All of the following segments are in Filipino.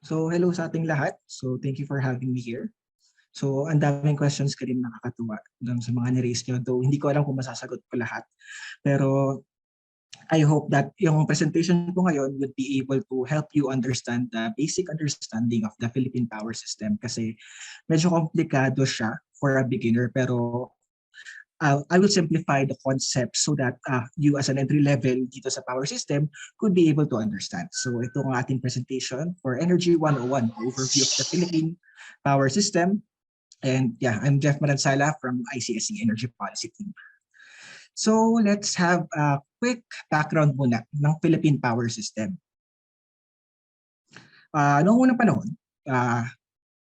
So hello sa ating lahat. So thank you for having me here. So ang daming questions ka rin nakakatuwa dun sa mga ni-raise nyo. Though hindi ko alam kung masasagot ko lahat. Pero I hope that yung presentation ko ngayon would be able to help you understand the basic understanding of the Philippine power system kasi medyo komplikado siya for a beginner pero I will simplify the concept so that you as an entry level dito sa power system could be able to understand. So ito ang ating presentation for Energy 101, overview of the Philippine power system. And yeah, I'm Jeff Manansala from ICSC Energy Policy Team. So let's have a quick background muna ng Philippine power system. Noong unang panahon,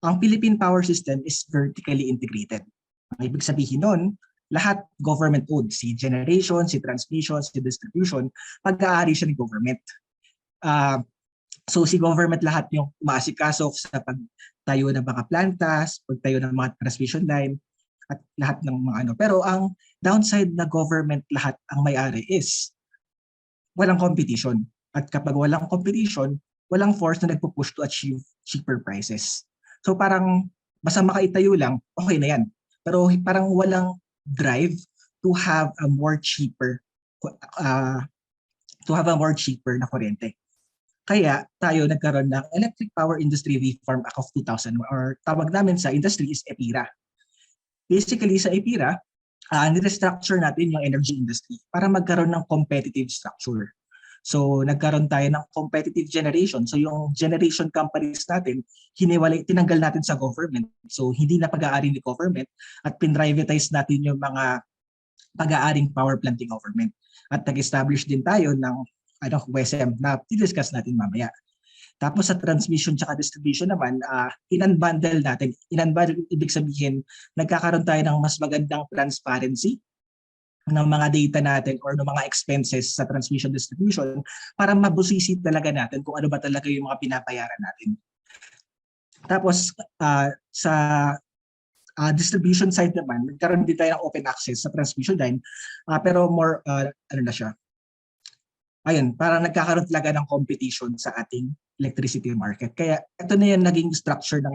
ang Philippine power system is vertically integrated. Ang ibig sabihin nun, lahat government-owned. Si generation, si transmission, si distribution, pag-aari siya ng government. So si government lahat yung umaasikaso sa pagtayo ng mga plantas, pagtayo ng mga transmission line, at lahat ng mga ano. Pero ang downside na government lahat ang may-ari is walang competition. At kapag walang competition, walang force na nagpo-push to achieve cheaper prices. So parang basta makaitayo lang, okay na yan. Pero parang walang drive to have a more cheaper na kuryente. Kaya tayo nagkaroon ng Electric Power Industry Reform Act of 2000 or tawag namin sa industry is EPIRA. Basically sa EPIRA, nirestructure natin yung energy industry para magkaroon ng competitive structure. So nagkaroon tayo ng competitive generation. So yung generation companies natin, tinanggal natin sa government. So hindi na pag-aari ni government at pinrivatize natin yung mga pag-aaring power plant ni government. At nag-establish din tayo ng WESM na i-discuss natin mamaya. Tapos sa transmission at distribution naman, in-unbundle natin. In-unbundle ibig sabihin, nagkakaroon tayo ng mas magandang transparency ng mga data natin or ng mga expenses sa transmission distribution para mabusisi talaga natin kung ano ba talaga yung mga pinapayaran natin. Tapos sa distribution side naman, nagkaroon din tayo ng open access sa transmission line pero more ano na siya. Ayun, parang nagkakaroon talaga ng competition sa ating electricity market. Kaya ito na yung naging structure ng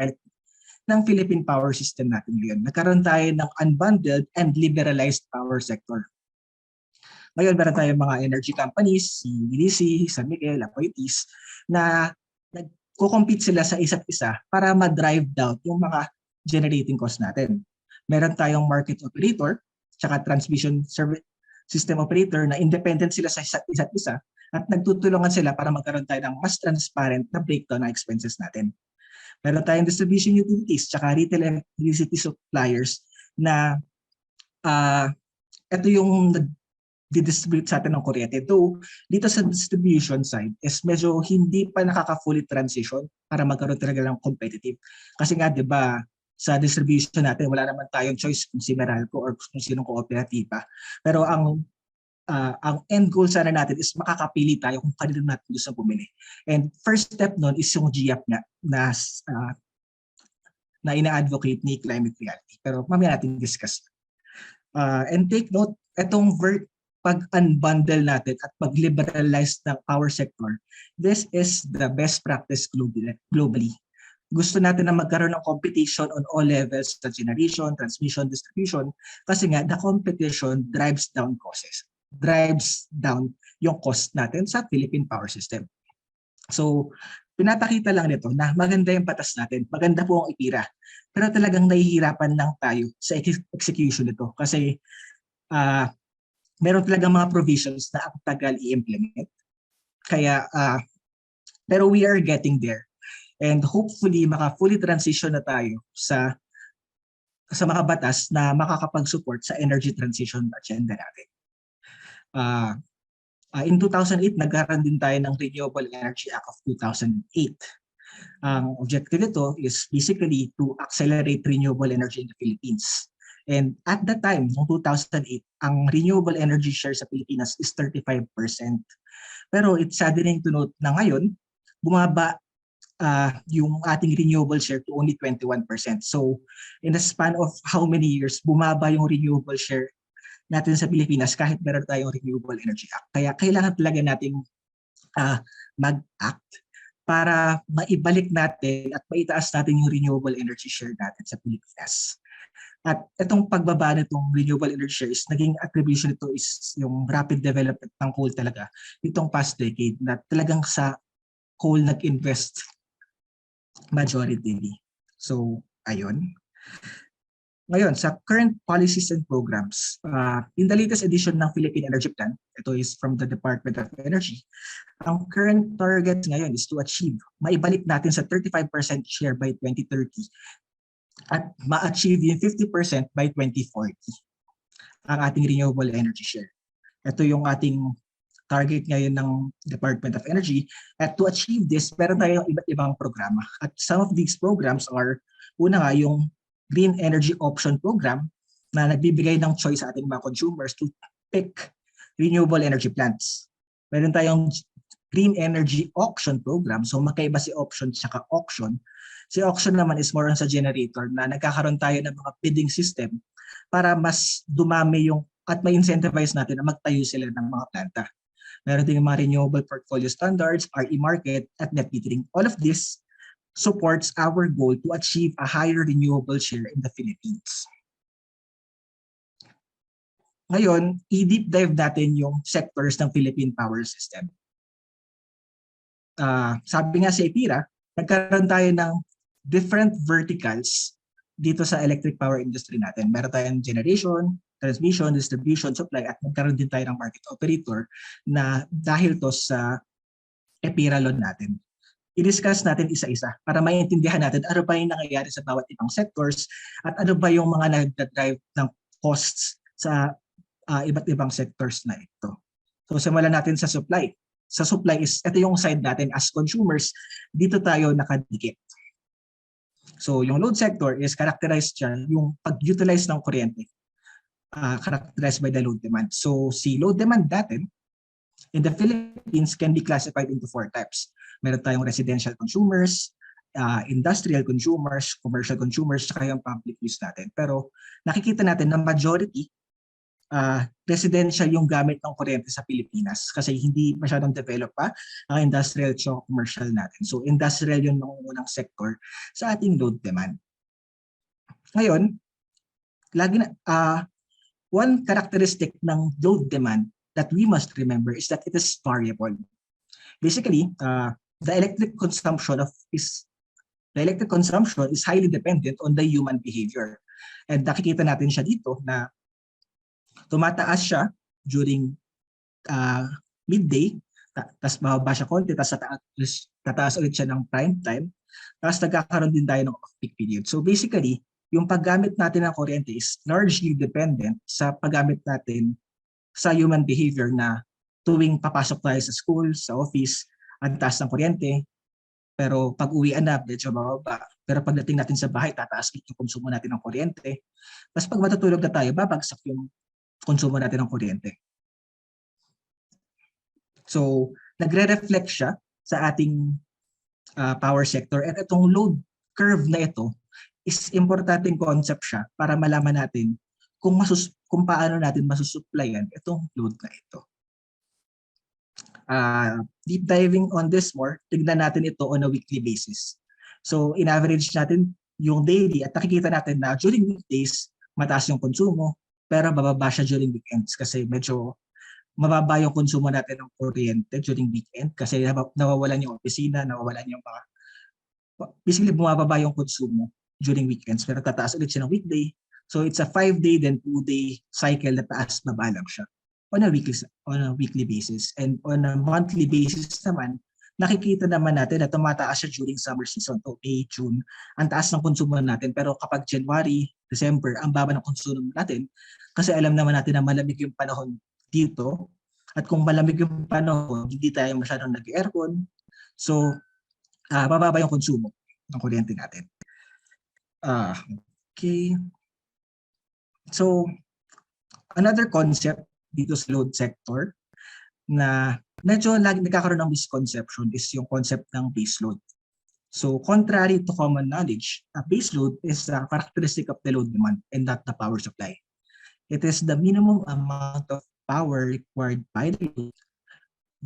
Philippine power system natin ngayon. Nagkaroon tayo ng unbundled and liberalized power sector. Ngayon, meron tayong mga energy companies, si EDC, San Miguel, Apoitis, na nagko-compete sila sa isa't isa para ma-drive down yung mga generating cost natin. Meron tayong market operator, tsaka transmission system operator na independent sila sa isa't isa at nagtutulungan sila para magkaroon tayo ng mas transparent na breakdown ng expenses natin. Meron tayong distribution utilities tsaka retail electricity suppliers na ito yung nag-distribute sa atin ng kuryente. Though dito sa distribution side is medyo hindi pa nakaka-fully transition para magkaroon talaga ng competitive. Kasi nga 'di ba sa distribution natin wala naman tayong choice kung si Meralco or kung sinong kooperatiba. Pero ang end goal sana natin is makakapili tayo kung kanino natin gusto bumili. And first step nun is yung GIAP nga na ina-advocate ni Climate Reality. Pero mamaya natin discuss. And take note, itong pag-unbundle natin at pag-liberalize ng power sector, this is the best practice globally. Gusto natin na magkaroon ng competition on all levels sa generation, transmission, distribution kasi nga the competition drives down costs. Drives down yung cost natin sa Philippine power system. So, pinapakita lang nito na maganda yung batas natin, maganda po ang EPIRA. Pero talagang nahihirapan lang tayo sa execution nito kasi meron talagang mga provisions na ang tagal i-implement. Kaya, pero we are getting there. And hopefully, maka-fully transition na tayo sa mga batas na makakapag-support sa energy transition agenda natin. In 2008, nagkaroon din tayo ng Renewable Energy Act of 2008. Ang objective nito is basically to accelerate renewable energy in the Philippines. And at that time, noong 2008, ang renewable energy share sa Pilipinas is 35%. Pero it's saddening to note na ngayon, bumaba yung ating renewable share to only 21%. So in the span of how many years, bumaba yung renewable share natin sa Pilipinas kahit meron tayong Renewable Energy Act. Kaya kailangan talaga nating mag-act para maibalik natin at maitaas natin yung renewable energy share natin sa Pilipinas. At itong pagbaba nitong renewable energy share is naging attribution nito is yung rapid development ng coal talaga itong past decade na talagang sa coal nag-invest majority. So, ayun. Ngayon, sa current policies and programs, in the latest edition ng Philippine Energy Plan, ito is from the Department of Energy, ang current target ngayon is to achieve, maibalik natin sa 35% share by 2030 at ma-achieve yung 50% by 2040 ang ating renewable energy share. Ito yung ating target ngayon ng Department of Energy. At to achieve this, meron tayong iba't ibang programa. At some of these programs are, una nga, yung Green Energy Option Program na nagbibigay ng choice sa ating mga consumers to pick renewable energy plants. Meron tayong Green Energy Auction Program. So magkaiba si option at auction. Si auction naman is more on sa generator na nagkakaroon tayo ng mga bidding system para mas dumami yung at may incentivize natin na magtayo sila ng mga planta. Meron din yung mga renewable portfolio standards, RE market, at net metering. All of this supports our goal to achieve a higher renewable share in the Philippines. Ngayon, i-deep dive natin yung sectors ng Philippine power system. Sabi nga sa EPIRA, nagkaroon tayo ng different verticals dito sa electric power industry natin. Meron tayong generation, transmission, distribution, supply, at nagkaroon din tayo ng market operator na dahil to sa EPIRA law natin. I-discuss natin isa-isa para maintindihan natin ano ba yung nangyayari sa bawat ibang sectors at ano ba yung mga nag-drive ng costs sa iba't ibang sectors na ito. So simulan natin sa supply. Sa supply is, ito yung side natin as consumers, dito tayo nakadikit. So yung load sector is characterized dyan yung pag-utilize ng kuryente. Characterized by the load demand. So si load demand natin in the Philippines can be classified into 4 types. Meron tayong residential consumers, industrial consumers, commercial consumers, saka yung public use natin. Pero nakikita natin na majority residential yung gamit ng kuryente sa Pilipinas kasi hindi masyadong develop pa ang industrial at commercial natin. So industrial yung nangungunang sector sa ating load demand. Ngayon, lagi na, one characteristic ng load demand that we must remember is that it is variable. Basically, the electric consumption is highly dependent on the human behavior. And nakikita natin siya dito na tumataas siya during midday, tapos bababa siya konti, tapos tataas ulit siya ng prime time, tapos nagkakaroon din tayo ng off-peak period. So basically, yung paggamit natin ng kuryente is largely dependent sa paggamit natin sa human behavior na tuwing papasok tayo sa school, sa office, ang taas ng kuryente, pero pag uwian na, medyo bababa. Pero pagdating natin sa bahay, tataas yung konsumo natin ng kuryente. Tapos pag matutulog na tayo, babagsak yung konsumo natin ng kuryente. So, nagre-reflect siya sa ating power sector. At itong load curve na ito is importanteng concept siya para malaman natin kung paano natin masusupplyan itong load na ito. Deep diving on this more, tignan natin ito on a weekly basis. So, in-average natin yung daily at nakikita natin na during weekdays, mataas yung konsumo, pero bababa siya during weekends kasi medyo mababa yung konsumo natin ng kuryente during weekend kasi nawawalan yung opisina, nawawalan yung mga, basically bumababa yung konsumo during weekends pero tataas ulit siya ng weekday. So it's a 5-day then 2-day cycle na taas-baba lang siya on a weekly basis. And on a monthly basis naman, nakikita naman natin na tumataas siya during summer season, to May, June. Ang taas ng konsumo natin pero kapag January, December, ang baba ng konsumo natin kasi alam naman natin na malamig yung panahon dito at kung malamig yung panahon, hindi tayo masyadong nag-aircon. So, bababa yung konsumo ng kuryente natin. Okay. So, another concept dito sa load sector na medyo nagkakaroon ng misconception is yung concept ng baseload. So, contrary to common knowledge, a baseload is a characteristic of the load demand and not the power supply. It is the minimum amount of power required by the load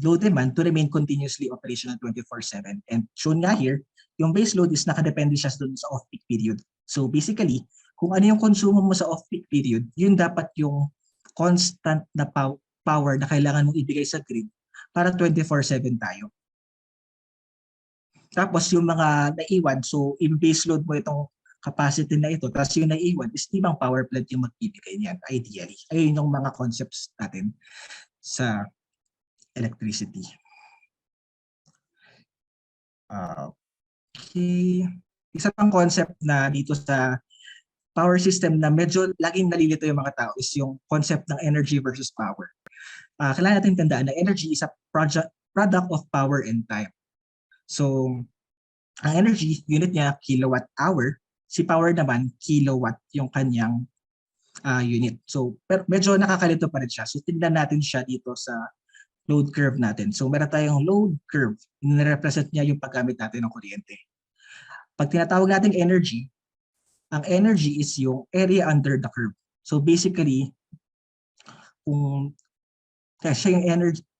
load demand to remain continuously operational 24/7. And shown nga here, yung base load is nakadepende siya dun sa off-peak period. So basically, kung ano yung konsumo mo sa off-peak period, yun dapat yung constant na power na kailangan mong ibigay sa grid para 24/7 tayo. Tapos yung mga naiwan, so i-base load mo itong capacity na ito, tapos yung naiwan is ibang power plant yung magbibigay niyan, ideally. Ayun yung mga concepts natin sa electricity. Okay. Isa pang concept na dito sa power system na medyo laging nalilito yung mga tao is yung concept ng energy versus power. Kailangan natin tandaan na energy is a product of power and time. So, ang energy, unit niya, kilowatt hour. Si power naman, kilowatt yung kanyang unit. So, pero medyo nakakalito pa rin siya. So, tignan natin siya dito sa load curve natin. So, meron tayong load curve. Nirepresent niya yung paggamit natin ng kuryente. Pag tinatawag natin energy, ang energy is yung area under the curve. So, basically, kung siya yung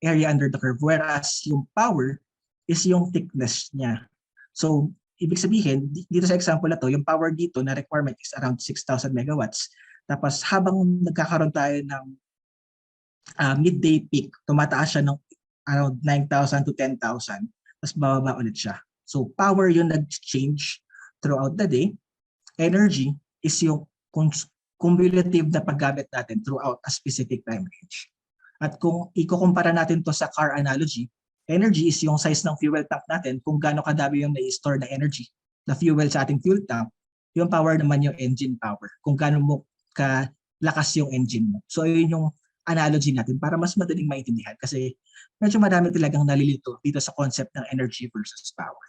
area under the curve, whereas yung power is yung thickness niya. So, ibig sabihin, dito sa example na to, yung power dito na requirement is around 6,000 megawatts. Tapos habang nagkakaroon tayo ng midday peak, tumataas siya ng around 9,000 to 10,000, tapos bababa ulit siya. So power yung nag-change throughout the day. Energy is yung cumulative na paggamit natin throughout a specific time range. At kung ikukumpara natin to sa car analogy, energy is yung size ng fuel tank natin, kung gaano kadami yung na-store na energy, na fuel sa ating fuel tank. Yung power naman yung engine power, kung gaano mo kalakas yung engine mo. So yun yung analogy natin para mas madaling maintindihan kasi medyo marami talagang nalilito dito sa concept ng energy versus power.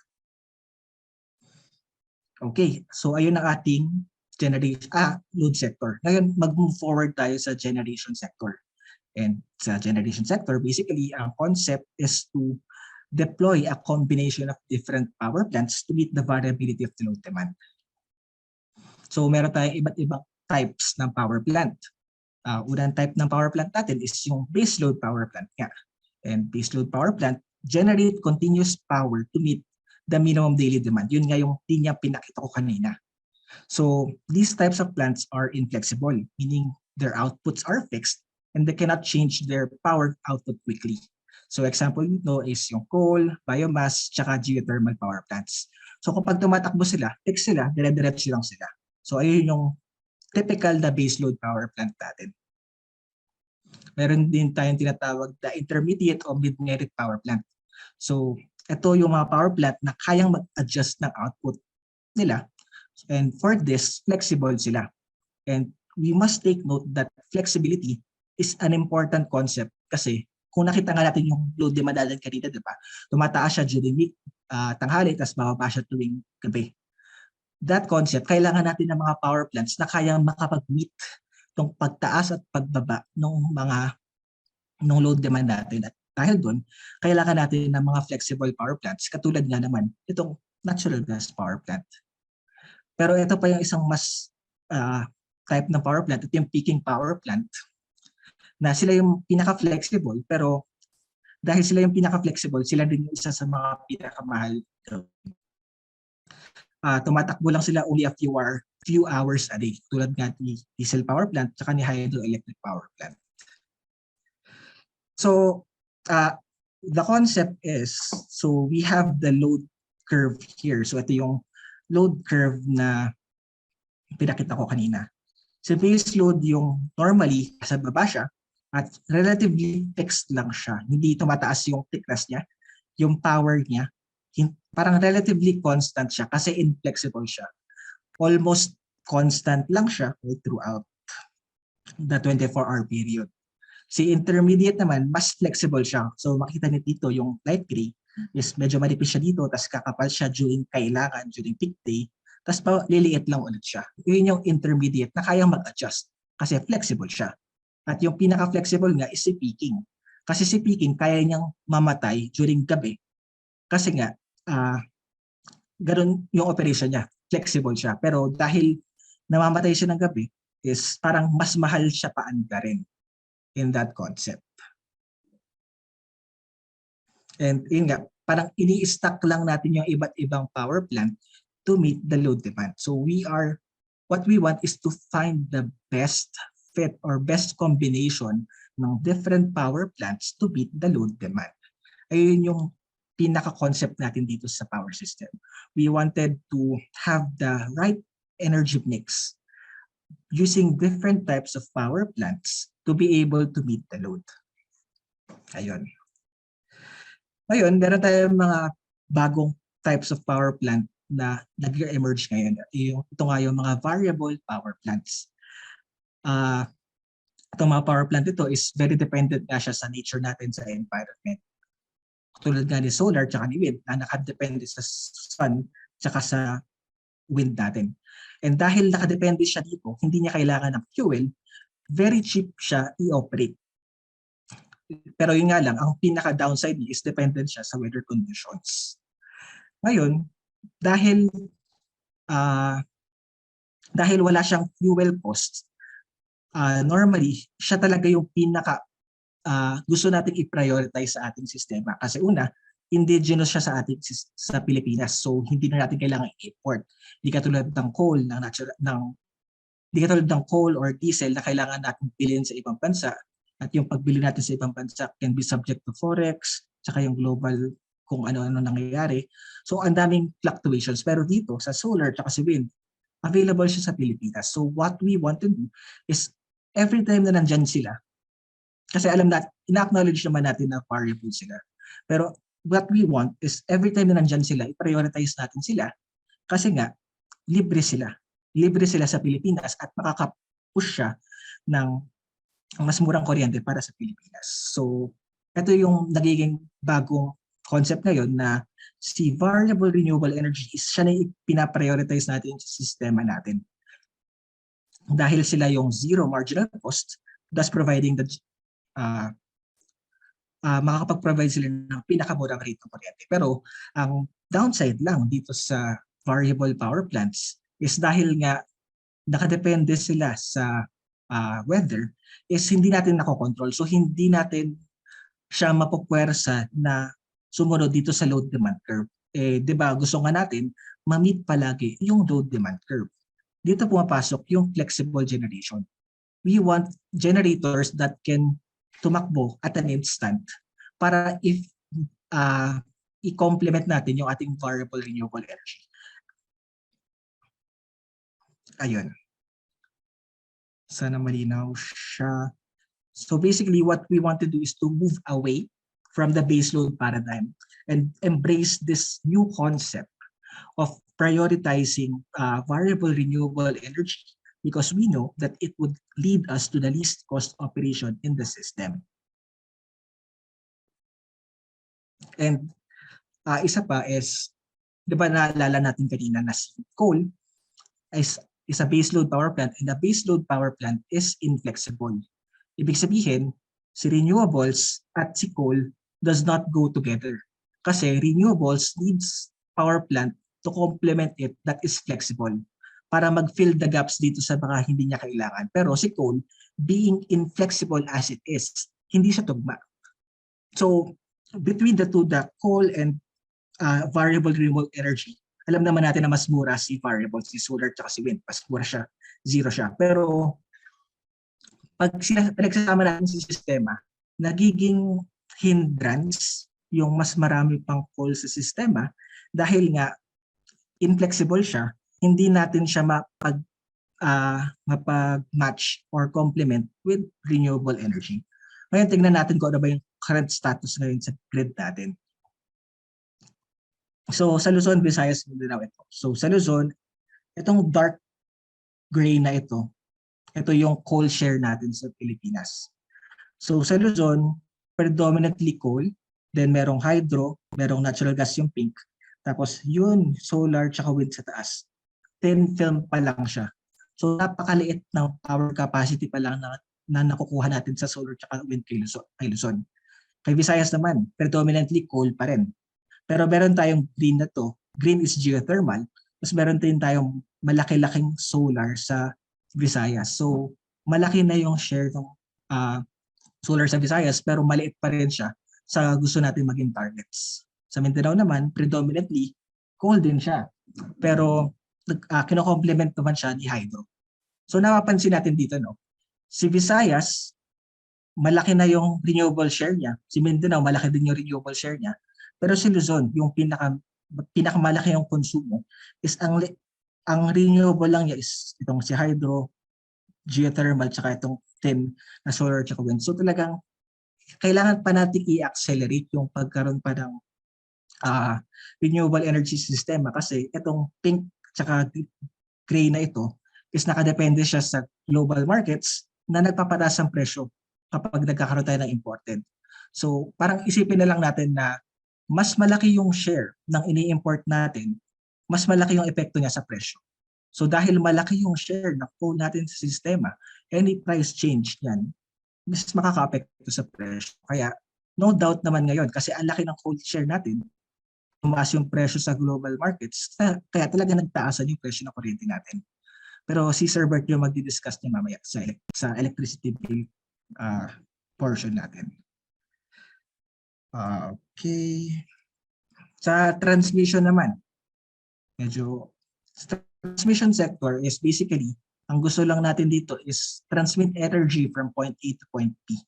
Okay, so ayun ang ating load sector. Ngayon, mag-move forward tayo sa generation sector. And sa generation sector, basically, ang concept is to deploy a combination of different power plants to meet the variability of the load demand. So meron tayong iba't ibang types ng power plant. Unang type ng power plant natin is yung base load power plant nga. And base load power plant generate continuous power to meet the minimum daily demand. Yun nga yung linya pinakita ko kanina. So these types of plants are inflexible, meaning their outputs are fixed and they cannot change their power output quickly. So example nito is yung coal, biomass, tsaka geothermal power plants. So kapag tumatakbo sila, fixed sila, dire-diretso lang sila. So ayun yung typical na baseload power plant natin. Meron din tayong tinatawag na intermediate o mid-merit power plant. So ito yung mga power plant na kayang mag-adjust ng output nila. And for this, flexible sila. And we must take note that flexibility is an important concept kasi kung nakita nga natin yung load demand natin kanina, di ba? Tumataas siya during tanghali, tapos bababa siya tuwing gabi. That concept, kailangan natin ng mga power plants na kayang makapag-meet itong pagtaas at pagbaba ng load demand natin. At dahil doon, kailangan natin ng mga flexible power plants katulad nga naman itong natural gas power plant. Pero ito pa yung isang mas type ng power plant, ito yung peaking power plant na sila yung pinaka-flexible pero dahil sila yung pinaka-flexible, sila din yung isa sa mga pinakamahal. Tumatakbo lang sila only a few hours a day tulad nga ni diesel power plant at ni hydroelectric power plant. So the concept is, so we have the load curve here. So ito yung load curve na pinakita ko kanina. So base load yung normally sa baba siya at relatively fixed lang siya. Hindi tumataas yung thickness niya, yung power niya. Parang relatively constant siya kasi inflexible siya. Almost constant lang siya throughout the 24-hour period. Si intermediate naman, mas flexible siya. So makita niyo dito yung light gray is medyo manipis siya dito, tapos kakapal siya during kailangan, during peak day, tapos liliit lang ulit siya. Yun yung intermediate na kayang mag-adjust kasi flexible siya. At yung pinaka-flexible nga is si peaking. Kasi si peaking kaya niyang mamatay during gabi kasi nga ganun yung operation niya, flexible siya. Pero dahil namamatay siya ng gabi, is parang mas mahal siya paanda rin in that concept. And yun nga, parang ini-stack lang natin yung iba't ibang power plant to meet the load demand. So what we want is to find the best fit or best combination ng different power plants to meet the load demand. Ayun yung pinaka-concept natin dito sa power system. We wanted to have the right energy mix using different types of power plants to be able to meet the load. Ayun. Ngayon, meron tayong mga bagong types of power plant na nag-emerge ngayon. Ito nga yung mga variable power plants. Itong mga power plant ito is very dependent nga siya sa nature natin sa environment. Tulad nga ni solar tsaka ni wind na nakadepende sa sun tsaka sa wind natin. And dahil nakadepende siya dito, hindi niya kailangan ng fuel, very cheap siya i-operate. Pero yun nga lang, ang pinaka-downside is dependent siya sa weather conditions. Ngayon, dahil wala siyang fuel cost, normally, siya talaga yung pinaka gusto natin i-prioritize sa ating sistema. Kasi una, indigenous siya sa Pilipinas. So hindi na natin kailangan i-import. Hindi katulad ng coal, hindi katulad ng coal or diesel na kailangan natin bilhin sa ibang bansa. At yung pagbili natin sa ibang bansa can be subject to forex, tsaka yung global kung ano-ano nangyayari. So ang daming fluctuations. Pero dito sa solar tsaka sa wind, available siya sa Pilipinas. So what we want to do is every time na nandyan sila, kasi alam natin, ina-acknowledge naman natin na variable sila. Pero what we want is every time na nandyan sila, i-prioritize natin sila kasi nga, libre sila. Libre sila sa Pilipinas at makaka-push siya ng mas murang kuryente para sa Pilipinas. So, ito yung nagiging bagong concept ngayon na si variable renewable energy is siya na pinaprioritize natin sa sistema natin. Dahil sila yung zero marginal cost, thus providing the makakapag-provide sila ng pinakamurang rate ng kuryente. Pero ang downside lang dito sa variable power plants is dahil nga nakadepende sila sa weather, is hindi natin nakokontrol. So hindi natin siya mapupwersa na sumunod dito sa load demand curve. Di ba gusto nga natin ma-meet palagi yung load demand curve. Dito pumapasok yung flexible generation. We want generators that can tumakbo at an instant para i-complement natin yung ating variable renewable energy. Ayun. Sana malinaw siya. So basically what we want to do is to move away from the baseload paradigm and embrace this new concept of prioritizing variable renewable energy because we know that it would lead us to the least cost operation in the system. And isa pa is, di ba naalala natin kanina na si coal is a baseload power plant and the baseload power plant is inflexible. Ibig sabihin, si renewables at si coal does not go together. Kasi renewables needs power plant to complement it that is flexible para mag-fill the gaps dito sa mga hindi niya kailangan. Pero si coal, being inflexible as it is, hindi siya tugma. So, between the two, the coal and variable renewable energy, alam naman natin na mas mura si variable, si solar at si wind. Mas mura siya, zero siya. Pero pag pinagsasama natin sa sistema, nagiging hindrance yung mas marami pang coal sa sistema dahil nga inflexible siya, hindi natin siya mapag-match or complement with renewable energy. Ngayon, tingnan natin kung ano ba yung current status ngayon sa grid natin. So, sa Luzon, Visayas, Mindanao ito. So, sa Luzon, itong dark gray na ito yung coal share natin sa Pilipinas. So, sa Luzon, predominantly coal, then merong hydro, merong natural gas yung pink, tapos yun, solar tsaka wind sa taas. 10 film pa lang siya. So, napakaliit ng power capacity pa lang na nakukuha natin sa solar tsaka wind kay Luzon. Kay Visayas naman, predominantly coal pa rin. Pero meron tayong green na to. Green is geothermal. Tapos meron din tayong malaki-laking solar sa Visayas. So malaki na yung share ng solar sa Visayas pero maliit pa rin siya sa gusto natin maging targets. Sa Mindanao naman, predominantly, coal din siya. Pero kino-complement naman siya ni hydro. So napapansin natin dito, no? Si Visayas, malaki na yung renewable share niya. Si Mindanao, malaki din yung renewable share niya. Pero si Luzon, yung pinakamalaki yung konsumo is ang renewable lang niya is itong si hydro, geothermal, tsaka itong thin na solar tsaka wind. So talagang kailangan pa natin i-accelerate yung pagkaroon pa ng renewable energy system kasi itong pink tsaka gray na ito is nakadepende siya sa global markets na nagpapataas ang presyo kapag nagkakaroon tayo ng imported. So parang isipin na lang natin na mas malaki yung share ng ini-import natin, mas malaki yung epekto niya sa presyo. So dahil malaki yung share na coal natin sa sistema, any price change niyan, mas makaka-apekto sa presyo. Kaya no doubt naman ngayon, kasi ang laki ng coal share natin, tumaas yung presyo sa global markets, kaya talaga nagtaasan yung presyo ng kuryente natin. Pero si Sir Bert yung magdi-discuss niya mamaya sa electricity bill portion natin. Okay. Sa transmission naman, transmission sector is basically, ang gusto lang natin dito is transmit energy from point A to point B.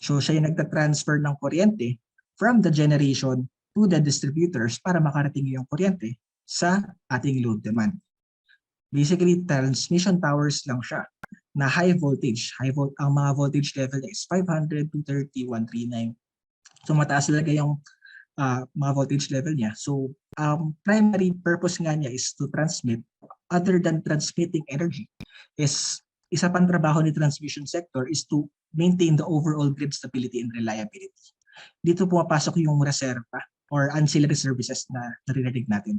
So siya yung nagta-transfer ng kuryente from the generation to the distributors para makarating yung kuryente sa ating load demand. Basically, transmission towers lang siya na high voltage. Ang mga voltage level is 500, 230, 139. So mataas talaga yung mga voltage level niya. So primary purpose nga niya is to transmit. Other than transmitting energy, is isa pang trabaho ni transmission sector is to maintain the overall grid stability and reliability. Dito pumapasok yung reserva or ancillary services na naririnig natin.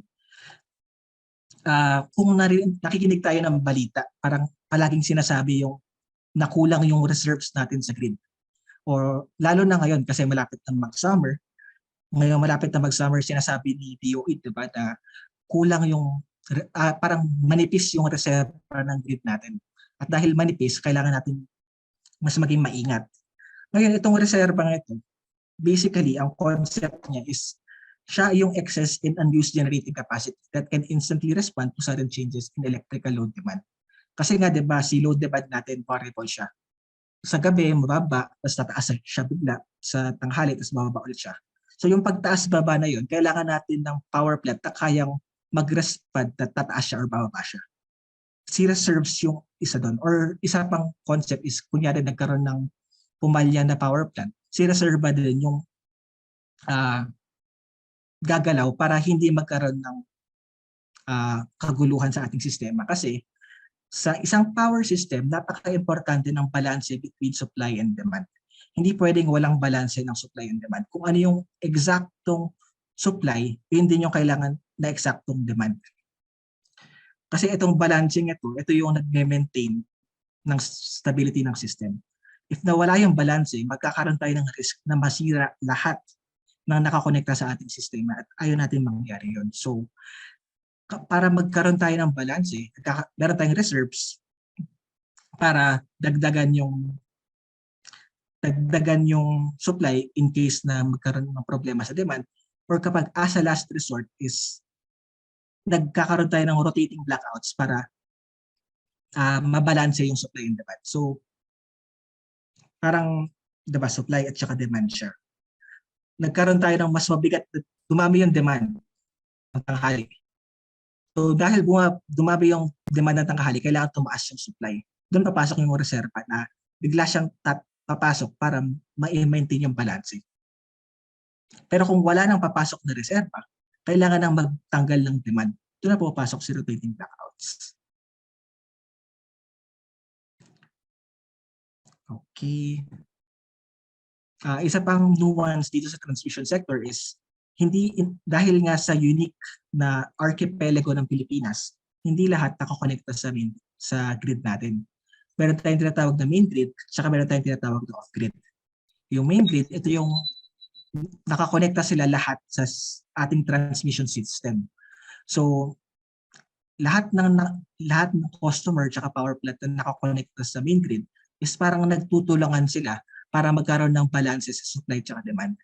Kung nakikinig tayo ng balita, parang palaging sinasabi yung nakulang yung reserves natin sa grid. Or lalo na ngayon kasi malapit na mag-summer, ngayon malapit na mag-summer, sinasabi ni DOE, diba, na kulang yung, parang manipis yung reserva ng grid natin. At dahil manipis, kailangan natin mas maging maingat. Ngayon, itong reserva nga ito, basically, ang concept niya is siya yung excess in unused generating capacity that can instantly respond to sudden changes in electrical load demand. Kasi nga, diba, si load demand natin, variable siya. Sa gabi, mababa, tapos tataas siya bigla. Sa tanghali, tapos mababa ulit siya. So yung pagtaas-baba na yun, kailangan natin ng power plant na kayang mag-respond na tataas siya or bababa siya. Si reserves yung isa doon. Or isa pang concept is, kunyari nagkaroon ng pumalya na power plant, si reserva din yung gagalaw para hindi magkaroon ng kaguluhan sa ating sistema. Kasi sa isang power system, napaka-importante ng balanse between supply and demand. Hindi pwedeng walang balanse ng supply and demand. Kung ano yung eksaktong supply, yun din yung kailangan na eksaktong demand. Kasi itong balancing ito yung nag-maintain ng stability ng system. If nawala yung balance, magkakaroon tayo ng risk na masira lahat ng nakakonekta sa ating sistema at ayaw natin mangyari yun. So, para magkaroon tayo ng balance, meron tayong reserves para dagdagan yung supply in case na magkaroon ng problema sa demand, or kapag as a last resort is nagkakaroon tayo ng rotating blackouts para mabalanse yung supply and demand. So, parang diba, supply at saka demand siya. Nagkaroon tayo ng mas mabigat, dumami yung demand ng tanghali. So dahil dumami yung demand ng tanghali, kailangan tumaas yung supply. Doon papasok yung reserva na bigla siyang papasok para ma-maintain yung balance. Pero kung wala nang papasok na reserva, kailangan nang magtanggal ng demand. Doon na pupasok si rotating blackouts. Okay. Isa pang nuance dito sa transmission sector is dahil nga sa unique na archipelago ng Pilipinas, hindi lahat nakakonekta sa grid natin. Meron tayong tinatawag na main grid, saka meron tayong tinatawag na off-grid. Yung main grid, ito yung nakakonekta sila lahat sa ating transmission system. So, lahat ng customer tsaka power plant na nakakonekta sa main grid is parang nagtutulungan sila para magkaroon ng balance sa supply tsaka demand.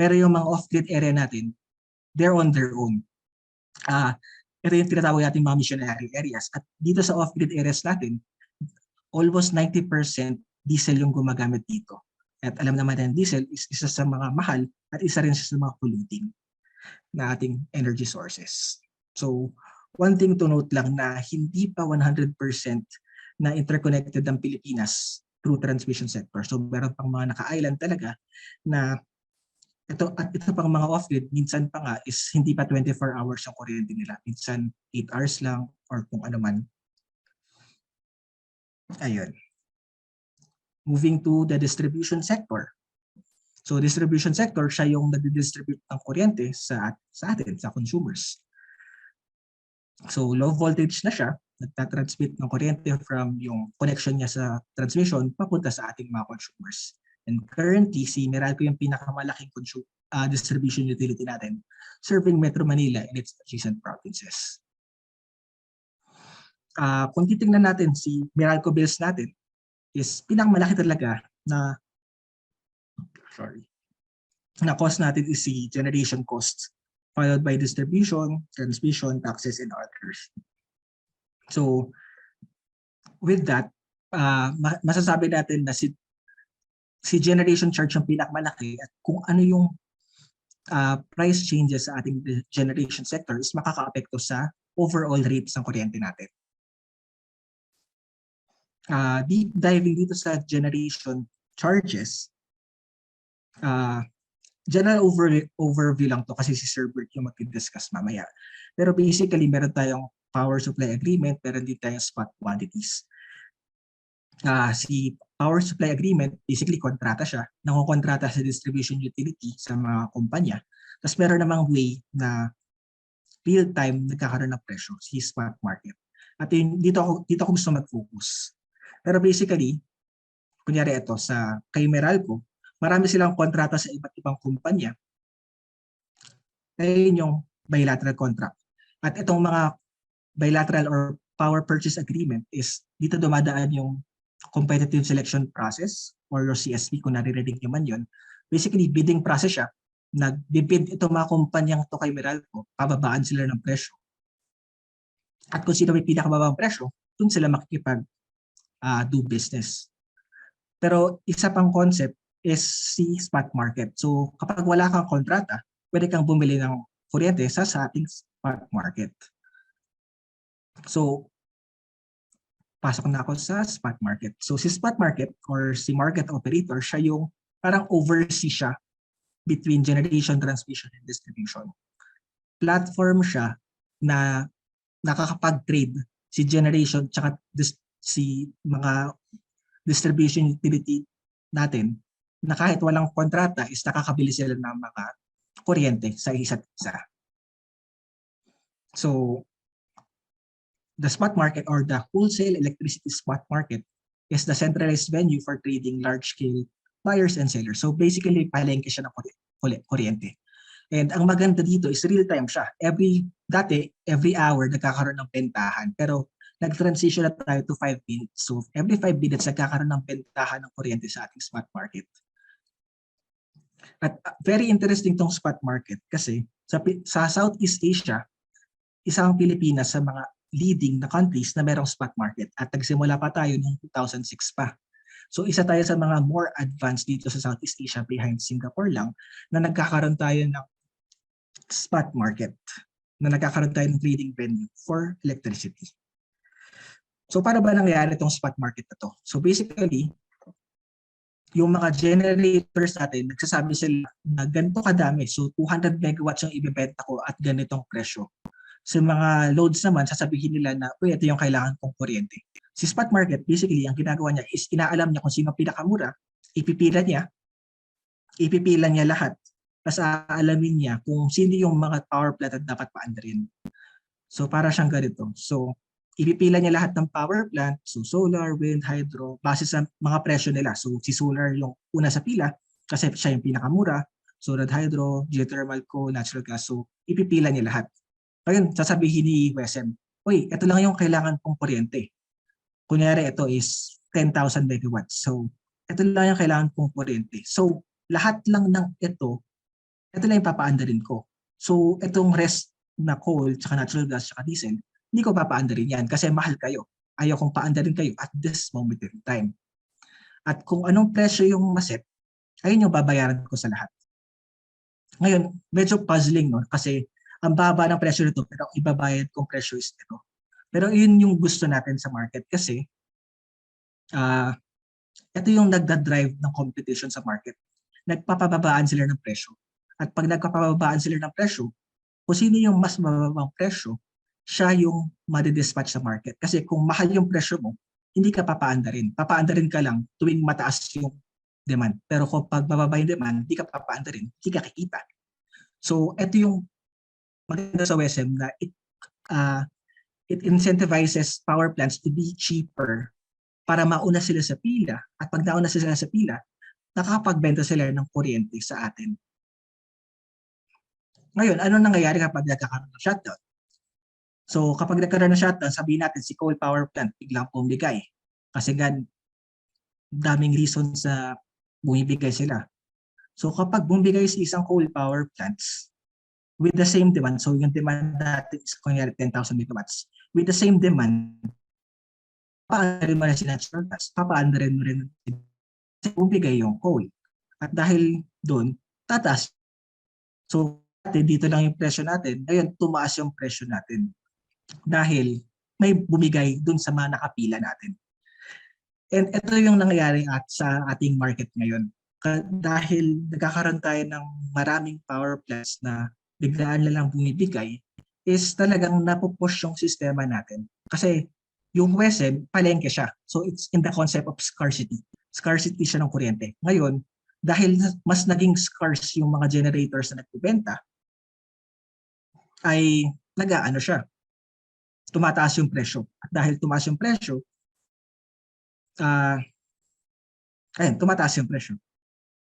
Pero yung mga off-grid area natin, they're on their own. Ito yung tinatawag natin mga missionary areas. At dito sa off-grid areas natin, almost 90% diesel yung gumagamit dito. At alam naman natin, diesel is isa sa mga mahal at isa rin sa mga polluting na ating energy sources. So, one thing to note lang na hindi pa 100% na interconnected ang Pilipinas through transmission sector. So, meron pang mga naka-island talaga na ito pang mga off-grid, minsan pa nga is hindi pa 24 hours ang kuryente nila. Minsan 8 hours lang or kung ano man. Ayun. Moving to the distribution sector. So distribution sector, siya yung nag-distribute ng kuryente sa atin, sa consumers. So low voltage na siya, nagtatransmit ng kuryente from yung connection niya sa transmission papunta sa ating mga consumers. And currently, si Meralco yung pinakamalaking distribution utility natin, serving Metro Manila and its adjacent provinces. Kung titingnan natin si Meralco bills natin, is pinakamalaki talaga na cost natin is si generation costs, followed by distribution, transmission, taxes, and others. So, with that, masasabi natin na si generation charge ang pinakamalaki at kung ano yung price changes sa ating generation sector is makaka-apekto sa overall rates ng kuryente natin. Deep diving dito sa generation charges, general overview lang to kasi si Sir Bert yung mag-discuss mamaya. Pero basically, meron tayong power supply agreement, meron din tayong spot quantities. Si power supply agreement, basically kontrata siya, nangukontrata sa distribution utility sa mga kumpanya. Tapos meron namang way na real-time nagkakaroon ng presyo, si spot market. At dito ako gusto mag-focus. Pero basically, kunyari ito, kay Meralco, marami silang kontrata sa iba't ibang kumpanya. Ayun yung bilateral contract. At itong mga bilateral or power purchase agreement is dito dumadaan yung competitive selection process or your CSP kung naririnig nyo man yun. Basically, bidding process siya. Nag-bid itong mga kumpanyang to kay Meralco, pababaan sila ng presyo. At kung sino may pinakababang presyo, dun sila makikipag do business. Pero isa pang concept is si spot market. So kapag wala kang kontrata, pwede kang bumili ng kuryente sa ating spot market. So pasok na ako sa spot market. So si spot market or si market operator, siya yung parang oversee siya between generation, transmission, and distribution. Platform siya na nakakapag-trade si generation tsaka si mga distribution utility natin na kahit walang kontrata is nakakabili sila ng mga kuryente sa isa't isa. So the spot market or the wholesale electricity spot market is the centralized venue for trading large-scale buyers and sellers. So basically, palengke siya ng kuryente. And ang maganda dito is real-time siya. Dati, every hour, nagkakaroon ng bentahan. Pero nag-transition na tayo to 5 minutes. So every 5 minutes, nagkakaroon ng bentahan ng kuryente sa ating spot market. At very interesting tong spot market kasi sa Southeast Asia, isang Pilipinas sa mga leading na countries na merong spot market at nagsimula pa tayo noong 2006 pa. So isa tayo sa mga more advanced dito sa Southeast Asia behind Singapore lang na nagkakaroon tayo ng spot market, na nagkakaroon tayo ng trading venue for electricity. So para ba nangyari itong spot market na to? So basically, yung mga generators natin, nagsasabi sila na ganito kadami. So 200 megawatts yung ibebenta ko at ganitong presyo. Sa mga loads naman, sasabihin nila na, ito yung kailangan kong kuryente. Si spot market, basically, ang ginagawa niya is inaalam niya kung sino pinakamura, ipipila niya lahat. Tapos aalamin niya kung sino yung mga power plant na dapat paandarin. So para siyang ganito. So ipipila niya lahat ng power plant, so solar, wind, hydro, base sa mga presyo nila. So si solar yung una sa pila kasi siya yung pinakamura. Solar, hydro, geothermal, coal, natural gas. So ipipila niya lahat. Ayun, sasabihin ni WESM, ito lang yung kailangan kong kuryente. Kunyari, ito is 10,000 megawatts. So, ito lang yung kailangan kong kuryente. So, lahat lang ng ito ito lang yung papaandarin ko. So, itong rest na coal, tsaka natural gas, tsaka diesel, hindi ko papaandarin yan kasi mahal kayo. Ayaw kong paandarin kayo at this moment in time. At kung anong presyo yung maset, ayun yung babayaran ko sa lahat. Ngayon, medyo puzzling, no? Kasi ang baba ng presyo nito pero ang ibabayad kong presyo is ito. Pero yun yung gusto natin sa market kasi ito yung nagda-drive ng competition sa market. Nagpapababaan sila ng presyo. At pag nagpapababaan sila ng presyo, kung sino yung mas mababang presyo, siya yung madi-dispatch sa market. Kasi kung mahal yung presyo mo, hindi ka papaandarin. Papaandarin ka lang tuwing mataas yung demand. Pero kung pag mababa yung demand, hindi ka papaandarin, hindi ka kikita. So, ito yung maganda sa WESM na it incentivizes power plants to be cheaper para mauna sila sa pila. At pag nauna sila sa pila, nakakapagbenta sila ng kuryente sa atin. Ngayon, ano nangyayari kapag nagkakaroon ng shutdown? So kapag nagkaroon ng shutdown, sabihin natin si coal power plant biglang bumigay. Kasi daming reason sa bumibigay sila. So kapag bumigay sa isang coal power plants, with the same demand, so yung demand natin is kunyari 10,000 megawatts, with the same demand, papaandarin mo rin si natural gas, papaandarin mo rin bumigay yung coal. At dahil doon, tataas. So dito lang yung presyo natin, ngayon tumaas yung presyo natin dahil may bumigay dun sa mga nakapila natin. And ito yung nangyayari sa ating market ngayon. Dahil nagkakaroon tayo ng maraming power plants na biglaan na lang bumibigay, is talagang napupush yung sistema natin. Kasi yung WESM, palengke siya. So it's in the concept of scarcity. Scarcity siya ng kuryente. Ngayon, dahil mas naging scarce yung mga generators na nagbibenta, ay nag-aano siya, tumataas yung presyo. At dahil tumaas yung presyo, tumataas yung presyo.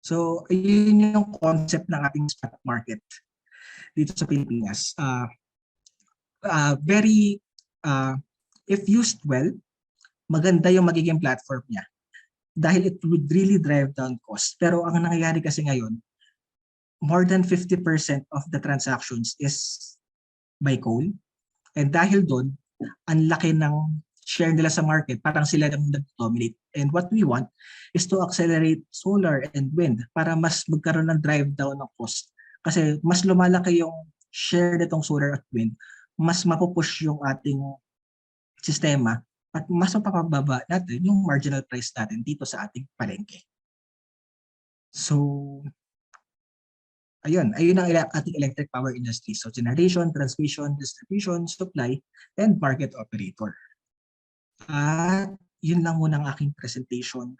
So, yun yung concept ng ating spot market dito sa Pilipinas. If used well, maganda yung magiging platform niya dahil it would really drive down cost. Pero ang nangyayari kasi ngayon, more than 50% of the transactions is by coal. And dahil doon, ang laki ng share nila sa market, parang sila nang nag-dominate. And what we want is to accelerate solar and wind para mas magkaroon ng drive down ng cost. Kasi mas lumalaki yung share nitong solar at wind, mas mapupush yung ating sistema at mas mapapababa natin yung marginal price natin dito sa ating palengke. So, ayun ang ating electric power industry. So, generation, transmission, distribution, supply, and market operator. At yun lang muna ang aking presentation